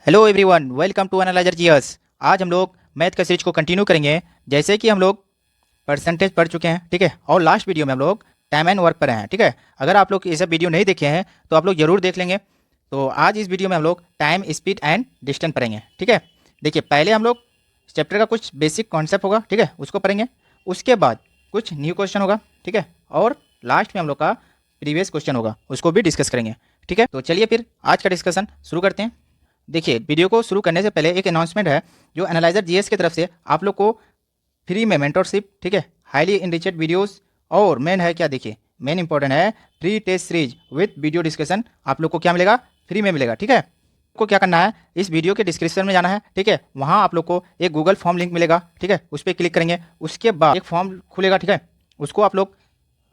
Hello everyone, welcome to analyzer GS. आज हम लोग मैथ का सीरीज को कंटिन्यू करेंगे। जैसे कि हम लोग परसेंटेज पढ़ चुके हैं, ठीक है, और लास्ट वीडियो में हम लोग टाइम एंड वर्क पर हैं, ठीक है। अगर आप लोग ये सब वीडियो नहीं देखे हैं तो आप लोग जरूर देख लेंगे। तो आज इस वीडियो में हम लोग टाइम, स्पीड एंड डिस्टेंस पढ़ेंगे, ठीक है। देखिए, पहले हम लोग चैप्टर का कुछ बेसिक कॉन्सेप्ट होगा, ठीक है, उसको पढ़ेंगे। उसके बाद कुछ न्यू क्वेश्चन होगा, ठीक है, और लास्ट में हम लोग का प्रीवियस क्वेश्चन होगा, उसको भी डिस्कस करेंगे, ठीक है। तो चलिए फिर आज का डिस्कशन शुरू करते हैं। देखिए, वीडियो को शुरू करने से पहले एक अनाउंसमेंट है जो एनालाइजर जीएस की तरफ से आप लोग को फ्री में मेंटरशिप, ठीक है, हाईली इनरिचेड वीडियोस, और मेन है क्या, देखिए मेन इंपॉर्टेंट है free test series with video discussion. आप लोग को क्या मिलेगा, फ्री में मिलेगा, ठीक है। आपको क्या करना है, इस वीडियो के डिस्क्रिप्शन में जाना है, ठीक है। वहाँ आप लोग को एक गूगल फॉर्म लिंक मिलेगा, ठीक है, उस पर क्लिक करेंगे। उसके बाद एक फॉर्म खुलेगा, ठीक है, उसको आप लोग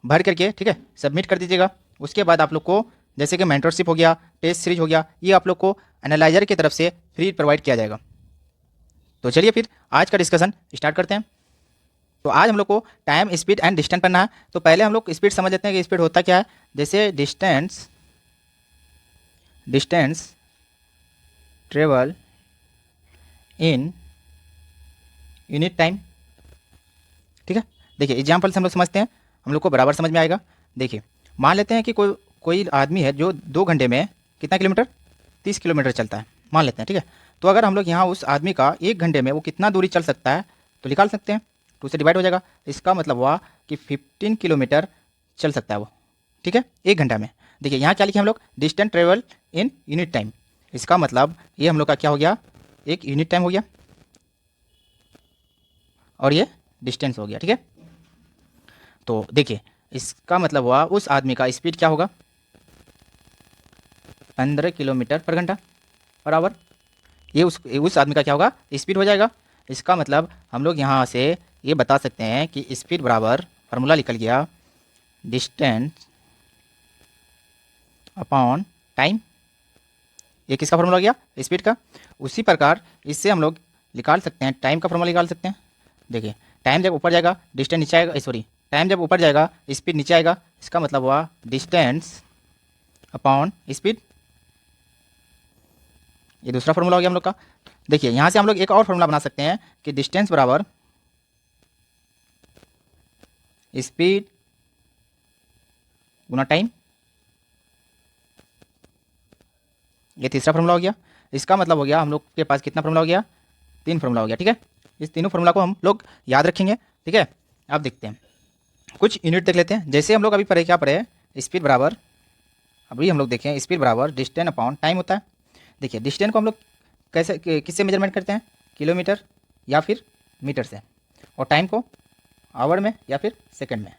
भर करके, ठीक है, सबमिट कर दीजिएगा। उसके बाद आप लोग को जैसे कि मेंटरशिप हो गया, टेस्ट सीरीज हो गया, ये आप लोग को एनालाइजर की तरफ से फ्री प्रोवाइड किया जाएगा। तो चलिए फिर आज का डिस्कशन स्टार्ट करते हैं। तो आज हम लोग को टाइम, स्पीड एंड डिस्टेंस पढ़ना है। तो पहले हम लोग स्पीड समझ लेते हैं कि स्पीड होता क्या है। जैसे distance, distance travel in unit time, ठीक है। देखिए, एग्जाम्पल से हम लोग समझते हैं, हम लोग को बराबर समझ में आएगा। देखिए, मान लेते हैं कि कोई कोई आदमी है जो 2 घंटे में कितना किलोमीटर, 30 किलोमीटर चलता है, मान लेते हैं, ठीक है। तो अगर हम लोग यहाँ उस आदमी का 1 घंटे में वो कितना दूरी चल सकता है तो निकाल सकते हैं। 2 से डिवाइड हो जाएगा। इसका मतलब हुआ कि 15 किलोमीटर चल सकता है वो, ठीक है, 1 घंटा में। देखिए, यहाँ क्या लिखे हम लोग, distance travel in unit time. इसका मतलब ये हम लोग का क्या हो गया, एक यूनिट टाइम हो गया और ये डिस्टेंस हो गया, ठीक है। तो देखिए, इसका मतलब हुआ उस आदमी का स्पीड क्या होगा, 15 किलोमीटर पर घंटा पर आवर। ये उस आदमी का क्या होगा, स्पीड हो जाएगा। इसका मतलब हम लोग यहाँ से ये बता सकते हैं कि स्पीड बराबर, फार्मूला निकल गया, डिस्टेंस अपॉन टाइम। ये किसका फार्मूला गया, स्पीड का। उसी प्रकार इससे हम लोग निकाल सकते हैं, टाइम का फार्मूला निकाल सकते हैं। देखिए, टाइम जब ऊपर जाएगा डिस्टेंस नीचे आएगा, सॉरी, टाइम जब ऊपर जाएगा स्पीड नीचे आएगा। इसका मतलब हुआ डिस्टेंस अपॉन स्पीड। ये दूसरा फार्मूला हो गया हम लोग का। देखिए, यहाँ से हम लोग एक और फार्मूला बना सकते हैं कि डिस्टेंस बराबर स्पीड गुना टाइम। ये तीसरा फार्मूला हो गया। इसका मतलब हो गया हम लोग के पास कितना फार्मूला हो गया, 3 फार्मूला हो गया, ठीक है। इस तीनों फार्मूला को हम लोग याद रखेंगे, ठीक है। अब देखते हैं, कुछ यूनिट देख लेते हैं। जैसे हम लोग अभी पढ़े, क्या पढ़े, स्पीड बराबर, अभी हम लोग देखें स्पीड बराबर डिस्टेंस अपॉन टाइम होता है। देखिए, डिस्टेंस को हम लोग कैसे किससे मेजरमेंट करते हैं, किलोमीटर या फिर मीटर से, और टाइम को आवर में या फिर सेकंड में।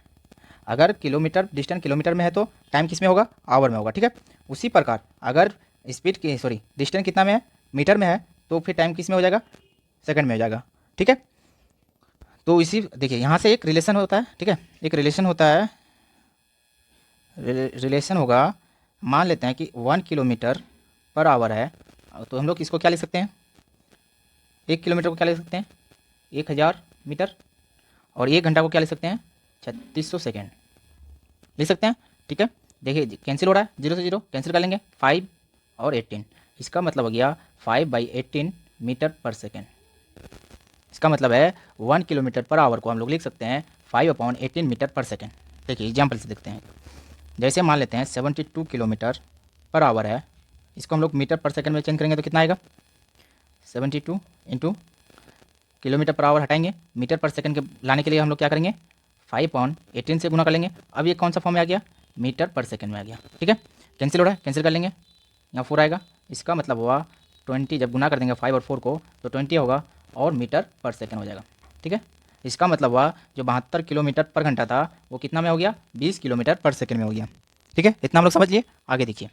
अगर किलोमीटर डिस्टेंस किलोमीटर में है तो टाइम किस में होगा, आवर में होगा, ठीक है। उसी प्रकार अगर स्पीड की, सॉरी, डिस्टेंस कितना में है, मीटर में है, तो फिर टाइम किस में हो जाएगा, सेकंड में हो जाएगा, ठीक है। तो इसी, देखिए, यहाँ से एक रिलेशन होता है, ठीक है, एक रिलेशन होता है, रिलेशन होगा। मान लेते हैं कि 1 किलोमीटर पर आवर है, तो हम लोग इसको क्या लिख सकते हैं, 1 किलोमीटर को क्या लिख सकते हैं, 1000 मीटर, और 1 घंटा को क्या लिख सकते हैं, 3600 सेकेंड लिख सकते हैं, ठीक है। देखिए, कैंसिल हो रहा है, 0 से 0 कैंसिल कर लेंगे, 5 और 18। इसका मतलब हो गया 5/18 मीटर पर सेकेंड। इसका मतलब है 1 किलोमीटर पर आवर को हम लोग लिख सकते हैं 5/18 मीटर पर सेकेंड। देखिए, एग्जाम्पल से देखते हैं। जैसे मान लेते हैं 72 किलोमीटर पर आवर है, इसको हम लोग मीटर पर सेकंड में चेंज करेंगे तो कितना आएगा, 72 इंटू किलोमीटर पर आवर हटाएंगे, मीटर पर सेकंड के लाने के लिए हम लोग क्या करेंगे, 5/18 से गुना कर लेंगे। अब ये कौन सा फॉर्म में आ गया, मीटर पर सेकंड में आ गया, ठीक है। कैंसिल हो रहा है, कैंसिल कर लेंगे, यहाँ 4 आएगा। इसका मतलब हुआ 20, जब गुना कर देंगे 5 और 4 को तो 20 होगा, और मीटर पर सेकंड हो जाएगा, ठीक है। इसका मतलब हुआ जो 72 किलोमीटर पर घंटा था वो कितना में हो गया, 20 किलोमीटर पर सेकंड में हो गया, ठीक है। इतना हम लोग समझ लिए। आगे देखिए,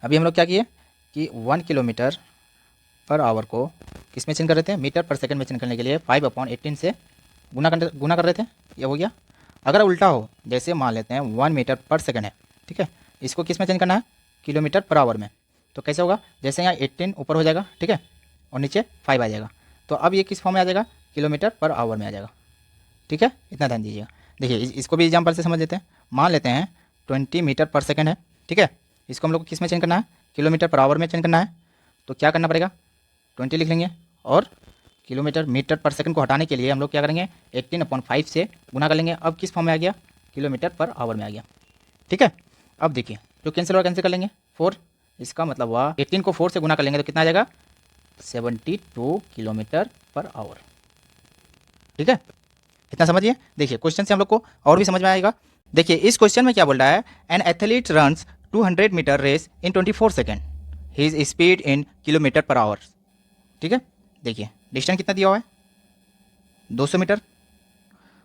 अभी हम लोग क्या किए कि 1 किलोमीटर पर आवर को किस में चेंज कर रहे थे, मीटर पर सेकंड में चेंज करने के लिए 5/18 से गुना कर रहे थे, ये हो गया। अगर उल्टा हो, जैसे मान लेते हैं 1 मीटर पर सेकंड है, ठीक है, इसको किस में चेंज करना है, किलोमीटर पर आवर में, तो कैसे होगा, जैसे यहाँ 18 ऊपर हो जाएगा, ठीक है, और नीचे 5 आ जाएगा, तो अब ये किस फॉर्म में आ जाएगा, किलोमीटर पर आवर में आ जाएगा, ठीक है। इतना ध्यान दीजिएगा। देखिए, इसको भी एग्जाम्पल से समझ लेते हैं। मान लेते हैं 20 मीटर पर सेकंड है, ठीक है, इसको हम लोग को किस में चेंज करना है, किलोमीटर पर आवर में चेंज करना है। तो क्या करना पड़ेगा, 20 लिख लेंगे और किलोमीटर मीटर पर सेकंड को हटाने के लिए हम लोग क्या करेंगे, 18/5 से गुना कर लेंगे। अब किस फॉर्म में आ गया, किलोमीटर पर आवर में आ गया। ठीक है, अब देखिए जो कैंसिल और कैंसिल कर लेंगे 4, इसका मतलब हुआ 18 को 4 से गुना कर लेंगे तो कितना आ जाएगा, 72 किलोमीटर पर आवर। ठीक है, इतना समझिए। देखिए क्वेश्चन से हम लोग को और भी समझ में आएगा। देखिए इस क्वेश्चन में क्या बोल रहा है, an athlete runs 200 meter race in 24 second, his speed in kilometer per hour. ठीक है, देखिए डिस्टेंस कितना दिया हुआ है, 200 मीटर,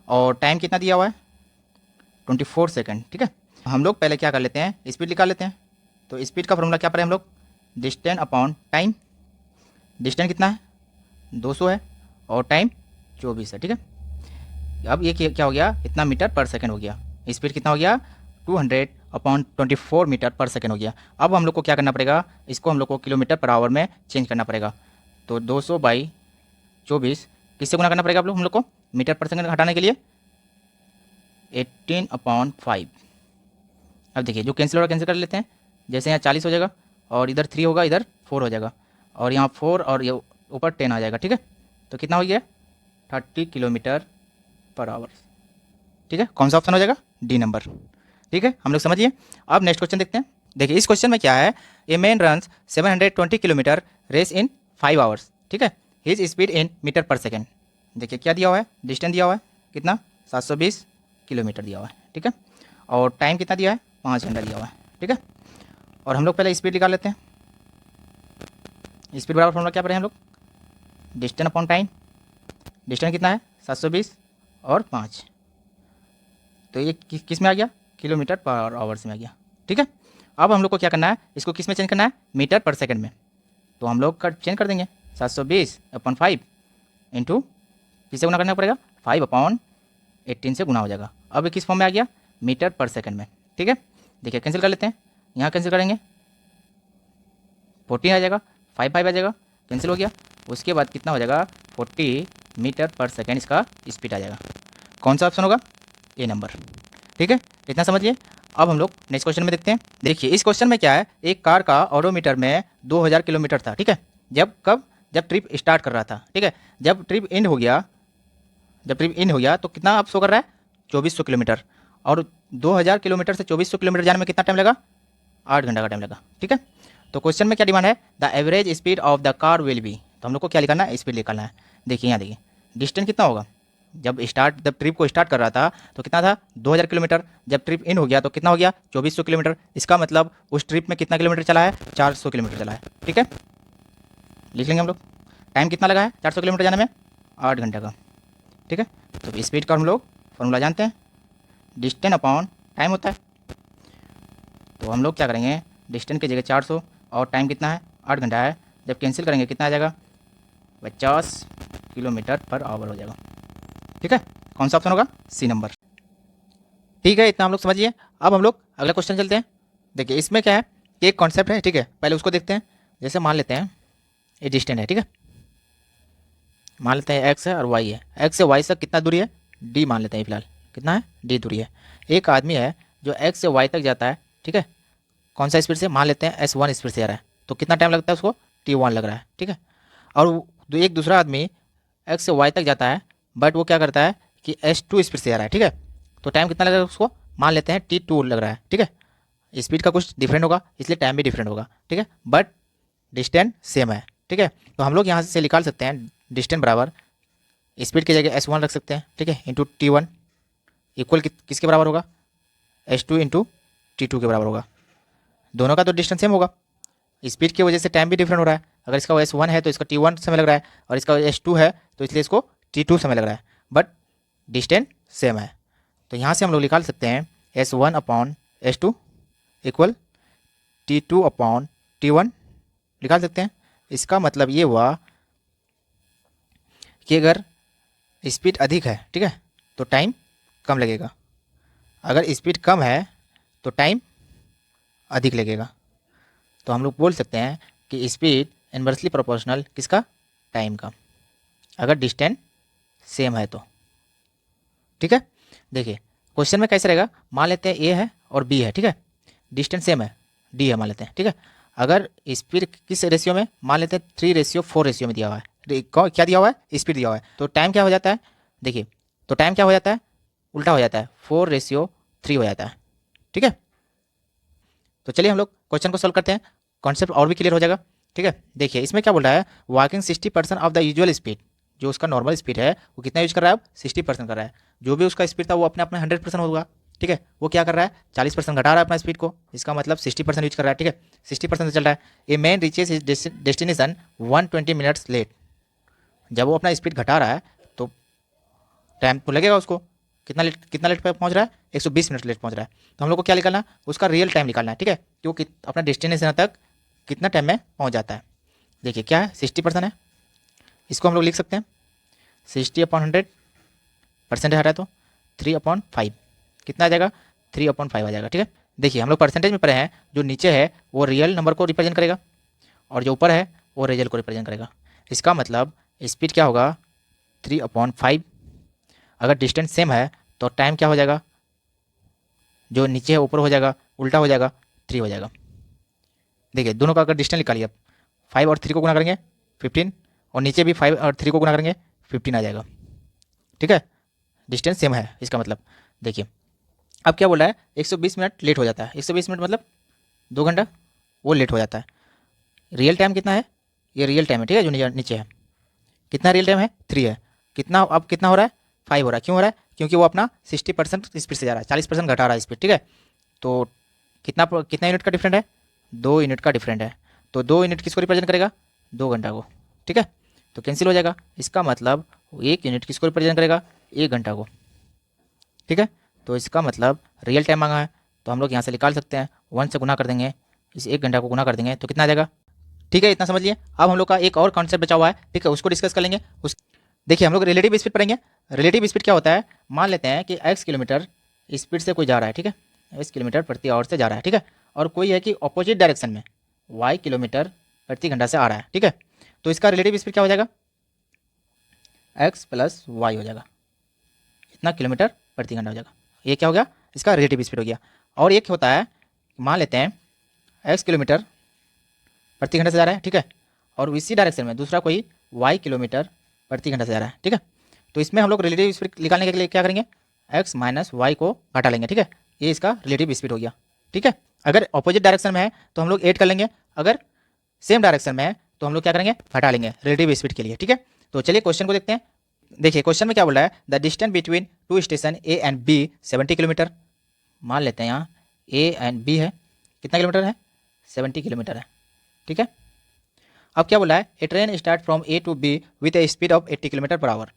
और टाइम कितना दिया हुआ है, 24 सेकेंड। ठीक है, हम लोग पहले क्या कर लेते हैं, स्पीड निकाल लेते हैं। तो स्पीड का फॉर्मूला क्या पड़े हम लोग, डिस्टेंस अपॉन टाइम। डिस्टेंस कितना है, 200 है, और टाइम 24 है। ठीक है, अब ये क्या हो गया, इतना मीटर पर सेकंड हो गया। स्पीड कितना हो गया, 200/24 मीटर पर सेकंड हो गया। अब हम लोग को क्या करना पड़ेगा, इसको हम लोग को किलोमीटर पर आवर में चेंज करना पड़ेगा। तो 200/24 किससे गुना करना पड़ेगा हम लोग को, मीटर पर सेकंड हटाने के लिए 18/5। अब देखिए जो कैंसिल होगा कैंसिल कर लेते हैं। जैसे यहाँ 40 हो जाएगा, और इधर 3 होगा, इधर 4 हो जाएगा, और यहाँ 4 और ये ऊपर 10 आ जाएगा। ठीक है, तो कितना हो गया, 30 किलोमीटर पर आवर। ठीक है, कौन सा ऑप्शन हो जाएगा, डी नंबर। ठीक है, हम लोग समझिए। अब नेक्स्ट क्वेश्चन देखते हैं। देखिए इस क्वेश्चन में क्या है, a man runs 720 kilometer race in 5 hours. ठीक है, his speed in meter per second. देखिए क्या दिया हुआ है, डिस्टेंस दिया हुआ है कितना, 720 किलोमीटर दिया हुआ है। ठीक है, और टाइम कितना दिया है, 5 घंटा दिया हुआ है। ठीक है, और हम लोग पहले स्पीड निकाल लेते हैं। स्पीड बराबर फॉर्मूला क्या पड़े हम लोग, डिस्टेंस अपॉन टाइम। डिस्टेंस कितना है, 720 और 5, तो ये किस में आ गया, किलोमीटर पर आवर्स में आ गया। ठीक है, अब हम लोग को क्या करना है, इसको किस में चेंज करना है, मीटर पर सेकंड में। तो हम लोग चेंज कर देंगे 720/5 इंटू किससे गुना करना पड़ेगा, 5/18 से गुना हो जाएगा। अब ये किस फॉर्म में आ गया, मीटर पर सेकंड में। ठीक है, देखिए कैंसिल कर लेते हैं, यहाँ कैंसिल करेंगे 14 आ जाएगा, 5 आ जाएगा, कैंसिल हो गया। उसके बाद कितना हो जाएगा, 40 मीटर पर सेकेंड इसका स्पीड आ जाएगा। कौन सा ऑप्शन होगा, ए नंबर। ठीक है, इतना समझिए। अब हम लोग नेक्स्ट क्वेश्चन में देखते हैं। देखिए इस क्वेश्चन में क्या है, एक कार का ऑडोमीटर में 2000 किलोमीटर था। ठीक है, जब ट्रिप स्टार्ट कर रहा था। ठीक है, जब ट्रिप एंड हो गया तो कितना अब शो कर रहा है, 2400 किलोमीटर। और 2000 किलोमीटर से 2400 किलोमीटर जाने में कितना टाइम लगा, 8 घंटा का टाइम लगा। ठीक है, तो क्वेश्चन में क्या डिमांड है, the average speed of the car will be. तो हम लोग को क्या निकालना है, स्पीड निकालना है। देखिए यहाँ देखिए डिस्टेंस कितना होगा, जब ट्रिप को स्टार्ट कर रहा था तो कितना था, 2000 किलोमीटर। जब ट्रिप इन हो गया तो कितना हो गया, 2400 किलोमीटर। इसका मतलब उस ट्रिप में कितना किलोमीटर चला है, 400 किलोमीटर चला है। ठीक है, लिख लेंगे हम लोग। टाइम कितना लगा है 400 किलोमीटर जाने में, 8 घंटे का। ठीक है, तो स्पीड का हम लोग फॉर्मूला जानते हैं, डिस्टेंस अपॉन टाइम होता है। तो हम लोग क्या करेंगे, डिस्टेंस की जगह 400 और टाइम कितना है, 8 घंटा है। जब कैंसिल करेंगे कितना आ जाएगा, 50 किलोमीटर पर आवर हो जाएगा। ठीक है, कौन सा ऑप्शन होगा, सी नंबर। ठीक है, इतना हम लोग समझिए। अब हम लोग अगला क्वेश्चन चलते हैं। देखिए इसमें क्या है कि एक कॉन्सेप्ट है। ठीक है, पहले उसको देखते हैं। जैसे मान लेते हैं ये डिस्टेंस है। ठीक है, मान लेते हैं एक्स है और वाई है। एक्स से वाई तक कितना दूरी है, डी मान लेते हैं फिलहाल, कितना है, डी दूरी है। एक आदमी है जो एक्स से वाई तक जाता है। ठीक है, कौन सा स्पीड से, मान लेते हैं S1 स्पीड से आ रहा है। तो कितना टाइम लगता है उसको, T1 लग रहा है। ठीक है, और एक दूसरा आदमी एक्स से वाई तक जाता है, बट वो क्या करता है कि S2 स्पीड से आ रहा है। ठीक है, तो टाइम कितना लगेगा उसको, मान लेते हैं T2 लग रहा है। ठीक है, स्पीड का कुछ डिफरेंट होगा इसलिए टाइम भी डिफरेंट होगा। ठीक है, बट डिस्टेंस सेम है। ठीक है, तो हम लोग यहाँ से निकाल सकते हैं डिस्टेंस बराबर स्पीड की जगह S1 रख सकते हैं। ठीक है, इंटू T1 इक्वल किसके बराबर होगा, S2 इंटू T2 के बराबर होगा। दोनों का तो डिस्टेंस सेम होगा, स्पीड की वजह से टाइम भी डिफरेंट हो रहा है। अगर इसका S1 है तो इसका T1 समय लग रहा है, और इसका S2 है तो इसलिए इसको T2 समय लग रहा है, बट डिस्टेंस सेम है। तो यहाँ से हम लोग निकाल सकते हैं S1/S2 इक्वल T2/T1 निकाल सकते हैं। इसका मतलब ये हुआ कि अगर स्पीड अधिक है, ठीक है, तो टाइम कम लगेगा। अगर स्पीड कम है तो टाइम अधिक लगेगा। तो हम लोग बोल सकते हैं कि स्पीड इन्वर्सली प्रोपोर्शनल किसका, टाइम का, अगर डिस्टेंस सेम है तो। ठीक है, देखिए क्वेश्चन में कैसे रहेगा, मान लेते हैं ए है और बी है। ठीक है, डिस्टेंस सेम है, डी है मान लेते हैं। ठीक है, अगर स्पीड किस रेशियो में, मान लेते हैं 3:4 रेशियो में दिया हुआ है, क्या दिया हुआ है, स्पीड दिया हुआ है, तो टाइम क्या हो जाता है, देखिए, तो टाइम क्या हो जाता है, उल्टा हो जाता है, 4:3 हो जाता है। ठीक है, तो चलिए हम लोग क्वेश्चन को सॉल्व करते हैं, कॉन्सेप्ट और भी क्लियर हो जाएगा। ठीक है, देखिए इसमें क्या बोल रहा है, walking 60% of the usual speed, जो उसका नॉर्मल स्पीड है वो कितना यूज कर रहा है, अब 60% कर रहा है। जो भी उसका स्पीड था वो अपने अपने 100% होगा। ठीक है, वो क्या कर रहा है, 40% घटा रहा है अपना स्पीड को, इसका मतलब 60% यूज कर रहा है। ठीक है, 60% से चल रहा है। A man reaches his destination 120 minutes late, जब वो अपना स्पीड घटा रहा है तो टाइम तो लगेगा उसको, कितना लेट पे पहुंच रहा है, 120 मिनट लेट पहुंच रहा है। तो हम लोग को क्या निकालना है, उसका रियल टाइम निकालना है। ठीक है, कि वो अपना डेस्टिनेशन तक कितना टाइम में पहुंच जाता है। देखिए क्या है, 60% है, इसको हम लोग लिख सकते हैं 60/100, परसेंटेज हटा तो 3/5, कितना आ जाएगा, 3/5 आ जाएगा। ठीक है, देखिए हम लोग परसेंटेज में पढ़े हैं, जो नीचे है वो रियल नंबर को रिप्रेजेंट करेगा और जो ऊपर है वो रियल को रिप्रेजेंट करेगा। इसका मतलब स्पीड क्या होगा, 3/5। अगर डिस्टेंस सेम है तो टाइम क्या हो जाएगा, जो नीचे है ऊपर हो जाएगा, उल्टा हो जाएगा, 3 हो जाएगा। देखिए दोनों का अगर डिस्टेंस निकालिए आप, 5 और 3 को गुना करेंगे 15, और नीचे भी 5 और 3 को गुना करेंगे 15 आ जाएगा। ठीक है, डिस्टेंस सेम है इसका मतलब। देखिए अब क्या बोल रहा है, 120 मिनट लेट हो जाता है, 120 मिनट मतलब 2 घंटा वो लेट हो जाता है। रियल टाइम कितना है, ये रियल टाइम है। ठीक है, जो नीचे है कितना रियल टाइम है, 3 है। कितना अब कितना हो रहा है, 5 हो रहा है। क्यों हो रहा है, क्योंकि वो अपना 60% स्पीड से जा रहा है, 40% घटा रहा है स्पीड। ठीक है, तो कितना यूनिट का डिफरेंट है, 2 यूनिट का डिफरेंट है। तो 2 यूनिट किसको रिप्रेजेंट करेगा, 2 घंटा को। ठीक है, तो कैंसिल हो जाएगा, इसका मतलब 1 यूनिट किसको रिप्रेजेंट करेगा, 1 घंटा को। ठीक है, तो इसका मतलब रियल टाइम मांगा है, तो हम लोग यहाँ से निकाल सकते हैं, 1 से गुना कर देंगे, इस 1 घंटा को गुना कर देंगे तो कितना आ जाएगा। ठीक है, इतना समझ लिए। अब हम लोग का एक और कॉन्सेप्ट बचा हुआ है, ठीक है, उसको डिस्कस कर लेंगे। देखिए हम लोग रिलेटिव स्पीड पढ़ेंगे। रिलेटिव स्पीड क्या होता है, मान लेते हैं कि x किलोमीटर स्पीड से कोई जा रहा है। ठीक है, x किलोमीटर प्रति आवर से जा रहा है। ठीक है, और कोई है कि ऑपोजिट डायरेक्शन में y किलोमीटर प्रति घंटा से आ रहा है। ठीक है, तो इसका रिलेटिव स्पीड क्या हो जाएगा, x + y हो जाएगा, इतना किलोमीटर प्रति घंटा हो जाएगा। ये क्या हो गया, इसका रिलेटिव स्पीड हो गया। और एक होता है, मान लेते हैं x किलोमीटर प्रति घंटा से जा रहा है। ठीक है, और इसी डायरेक्शन में दूसरा कोई y किलोमीटर प्रति घंटा से जा रहा है। ठीक है, तो इसमें हम लोग रिलेटिव स्पीड निकालने के लिए क्या करेंगे, x - y को घटा लेंगे। ठीक है, ये इसका रिलेटिव स्पीड हो गया। ठीक है, अगर ऑपोजिट डायरेक्शन में है तो हम लोग ऐड कर लेंगे, अगर सेम डायरेक्शन में है तो हम लोग क्या करेंगे, घटा लेंगे रिलेटिव स्पीड के लिए। ठीक है, तो चलिए क्वेश्चन को देखते हैं। देखिए क्वेश्चन में क्या बोल रहा है, the distance between 2 station A and B 70 kilometer. मान लेते हैं यहाँ ए एंड बी है, कितना किलोमीटर है, 70 किलोमीटर है। ठीक है, अब क्या बोला है, a train start from A to B with a speed of 80 kilometre per hour.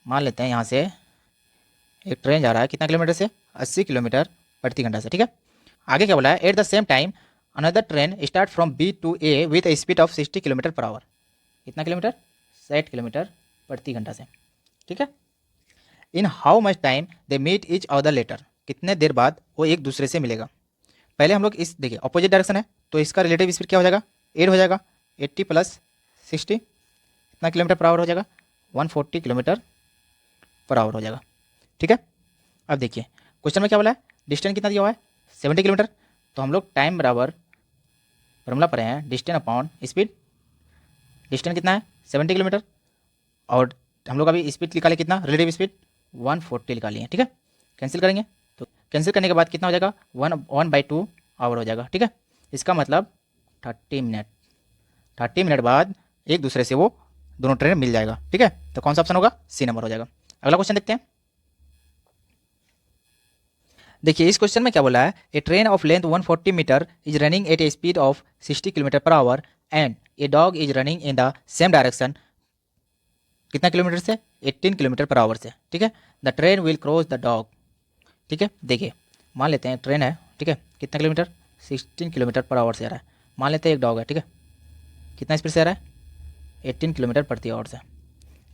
मान लेते हैं यहाँ से एक ट्रेन जा रहा है कितना किलोमीटर से, 80 किलोमीटर प्रति घंटा से। ठीक है, आगे क्या बोला है, at the same time another train start from B to A with a speed of 60 kilometre per hour. कितना किलोमीटर, 60 किलोमीटर प्रति घंटा से। ठीक है, in how much time they meet each other later, कितने देर बाद वो एक दूसरे से मिलेगा। पहले हम लोग इस, देखिए अपोजिट डायरेक्शन है तो इसका रिलेटिव स्पीड क्या हो जाएगा, 8 हो जाएगा, 80 + 60 कितना किलोमीटर पर आवर हो जाएगा, 140 किलोमीटर पर आवर हो जाएगा। ठीक है, अब देखिए क्वेश्चन में क्या बोला है, डिस्टेंस कितना दिया हुआ है, 70 किलोमीटर। तो हम लोग टाइम बराबर फॉर्मूला पर हैं, डिस्टेंस अपॉन स्पीड। डिस्टेंस कितना है, 70 किलोमीटर, और हम लोग अभी स्पीड निकाले कितना, रिलेटिव स्पीड 140 निकाली है। ठीक है, कैंसिल करेंगे तो कैंसिल करने के बाद कितना हो जाएगा, 1/2 आवर हो जाएगा। ठीक है, इसका मतलब 30 मिनट बाद एक दूसरे से वो दोनों ट्रेन मिल जाएगा। ठीक है, तो कौन सा ऑप्शन होगा, सी नंबर हो जाएगा। अगला क्वेश्चन देखते हैं। देखिए इस क्वेश्चन में क्या बोला है, a train of length 140 metre is running at a speed of 60 kilometre per hour and a dog is running in the same direction, कितना किलोमीटर से, 18 किलोमीटर पर आवर से। ठीक है, the train will cross the dog. ठीक है, देखिए मान लेते हैं ट्रेन है, ठीक है, कितना किलोमीटर, 16 किलोमीटर पर आवर से आ रहा है। मान लेते हैं एक डॉग है, ठीक है, कितना स्पीड से आ रहा है, 18 किलोमीटर प्रति आवर से।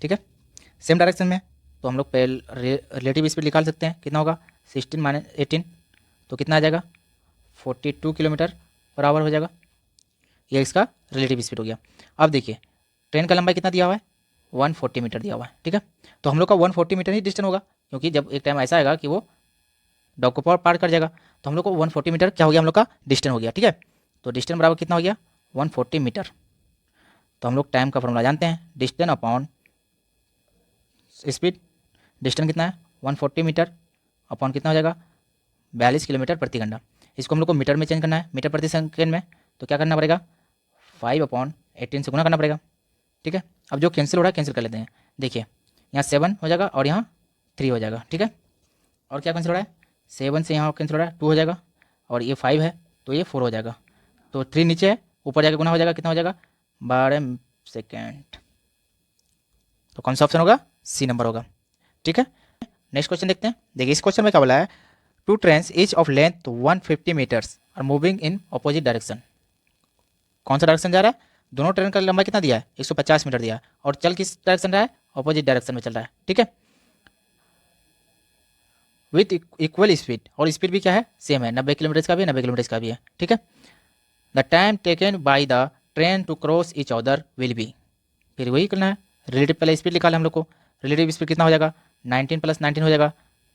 ठीक है, सेम डायरेक्शन में तो हम लोग पहले रिलेटिव स्पीड निकाल सकते हैं, कितना होगा, 16 - 18 तो कितना आ जाएगा, 42 किलोमीटर पर आवर हो जाएगा। ये इसका रिलेटिव स्पीड हो गया। अब देखिए ट्रेन का लंबाई कितना दिया हुआ है, 140 मीटर दिया हुआ है। ठीक है, तो हम लोग का 140 मीटर ही डिस्टेंस होगा, क्योंकि जब एक टाइम ऐसा आएगा कि वो डॉग को पार कर जाएगा, तो हम लोग को 140 मीटर क्या हो गया, हम लोग का डिस्टेंस हो गया। ठीक है, तो डिस्टेंस बराबर कितना हो गया 140 मीटर। तो हम लोग टाइम का फॉर्मूला जानते हैं, डिस्टेंस अपॉन स्पीड। डिस्टेंस कितना है 140 मीटर अपॉन कितना हो जाएगा 42 किलोमीटर प्रति घंटा। इसको हम लोग को मीटर में चेंज करना है, मीटर प्रति सेकेंड में। तो क्या करना पड़ेगा 5/18 से गुना करना पड़ेगा। ठीक है, अब जो कैंसिल हो रहा है कैंसिल कर लेते हैं। देखिए यहाँ 7 हो जाएगा और यहाँ 3 हो जाएगा। ठीक है, और क्या कैंसिल हो रहा है 7 से यहाँ कैंसिल हो रहा है 2 हो जाएगा, और ये 5 है तो ये 4 हो जाएगा। तो 3 नीचे है, ऊपर जाके गुना हो जाएगा, कितना हो जाएगा 12 सेकेंड। तो कौन सा ऑप्शन होगा सी नंबर होगा। ठीक है, नेक्स्ट क्वेश्चन देखते हैं। देखिए इस क्वेश्चन में क्या बोला है, two trains each of length 150 meters are moving in opposite direction. कौन सा डायरेक्शन जा रहा है, दोनों ट्रेन का लंबाई कितना दिया है 150 मीटर दिया है, और चल किस डायरेक्शन रहा है अपोजिट डायरेक्शन में चल रहा है। ठीक है, विथ इक्वल स्पीड, और स्पीड भी क्या है सेम है, 90 किलोमीटर का भी है 90 किलोमीटर का भी है। ठीक है, the time taken by the train to cross each other will be, फिर वही करना है, रिलेटिव पहले स्पीड निकाला हम लोग को, रिलेटिव स्पीड कितना हो जाएगा 19 + 19 हो जाएगा।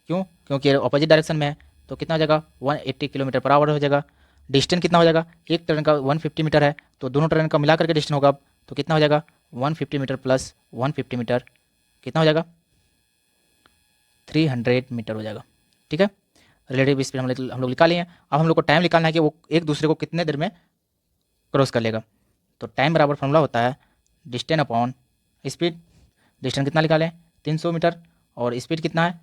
क्यों, क्योंकि अपोजिट डायरेक्शन में है, तो कितना हो जाएगा 180 किलोमीटर पर आवर हो जाएगा। डिस्टेंस कितना हो जाएगा, एक ट्रेन का 150 मीटर है, तो दोनों ट्रेन का मिला करके डिस्टेंस होगा, तो कितना हो जाएगा 150 मीटर प्लस 150 मीटर कितना हो जाएगा 300 मीटर हो जाएगा। ठीक है, रिलेटिव स्पीड हम लोग निकाले हैं। अब हम लोग को टाइम निकालना है कि वो एक दूसरे को कितने देर में क्रॉस कर लेगा। तो टाइम बराबर फॉर्मूला होता है डिस्टेंस अपॉन स्पीड। डिस्टेंस कितना निकालें 300 मीटर, और स्पीड कितना है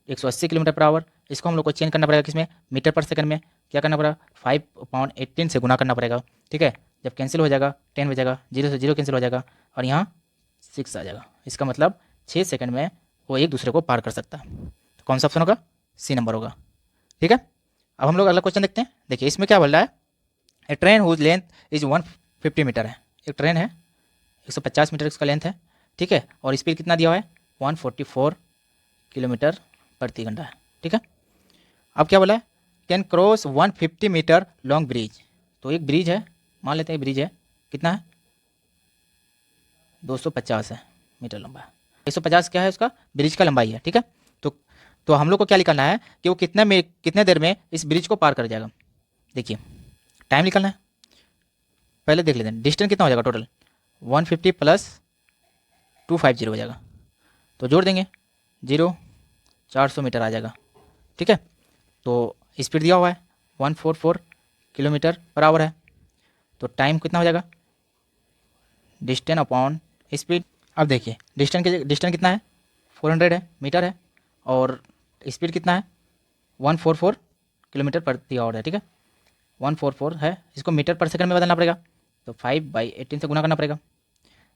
180 किलोमीटर पर आवर। इसको हम लोग को चेंज करना पड़ेगा किसमें, मीटर पर सेकंड में। क्या करना पड़ेगा 5/18 से गुना करना पड़ेगा। ठीक है, जब कैंसिल हो जाएगा 10 बचेगा, 0 से 0 कैंसिल हो जाएगा, और यहाँ 6 आ जाएगा। इसका मतलब 6 सेकंड में वो एक दूसरे को पार कर सकता है। तो कौन सा ऑप्शन होगा सी नंबर होगा। ठीक है, अब हम लोग अगला क्वेश्चन देखते हैं। देखिए इसमें क्या बोल रहा है, a train whose length is 150 metre है। एक ट्रेन है 150 मीटर इसका लेंथ है। ठीक है, और स्पीड कितना दिया हुआ है 144 किलोमीटर प्रति घंटा है। ठीक है, अब क्या बोला है, can cross 150 meter long bridge. तो एक ब्रिज है, मान लेते हैं ब्रिज है, कितना है 250 है मीटर लंबा है। 150 क्या है उसका ब्रिज का लंबाई है। ठीक है, तो हम लोग को क्या निकालना है कि वो कितने देर में इस ब्रिज को पार कर जाएगा। देखिए टाइम निकालना है, पहले देख लेते हैं डिस्टेंस कितना हो जाएगा टोटल 150 + 250 हो जाएगा, तो जोड़ देंगे 0 400 मीटर आ जाएगा। ठीक है, तो स्पीड दिया हुआ है 144 किलोमीटर पर आवर है, तो टाइम कितना हो जाएगा डिस्टेंस अपॉन स्पीड। अब देखिए डिस्टेंस कितना है 400 है मीटर है, और स्पीड कितना है 144 किलोमीटर प्रति आवर है। ठीक है, 144 है, इसको मीटर पर सेकंड में बदलना पड़ेगा, तो 5/18 से गुना करना पड़ेगा।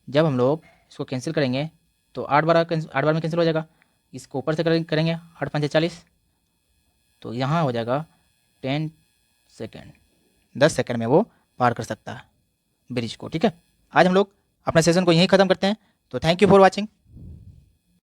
जब हम लोग इसको कैंसिल करेंगे तो 8 बार में कैंसिल हो जाएगा। इसको ऊपर से करेंगे 8 × 5 = 40, तो यहाँ हो जाएगा 10 सेकेंड, 10 सेकेंड में वो पार कर सकता है ब्रिज को। ठीक है, आज हम लोग अपने सेशन को यहीं ख़त्म करते हैं। तो थैंक यू फॉर वॉचिंग।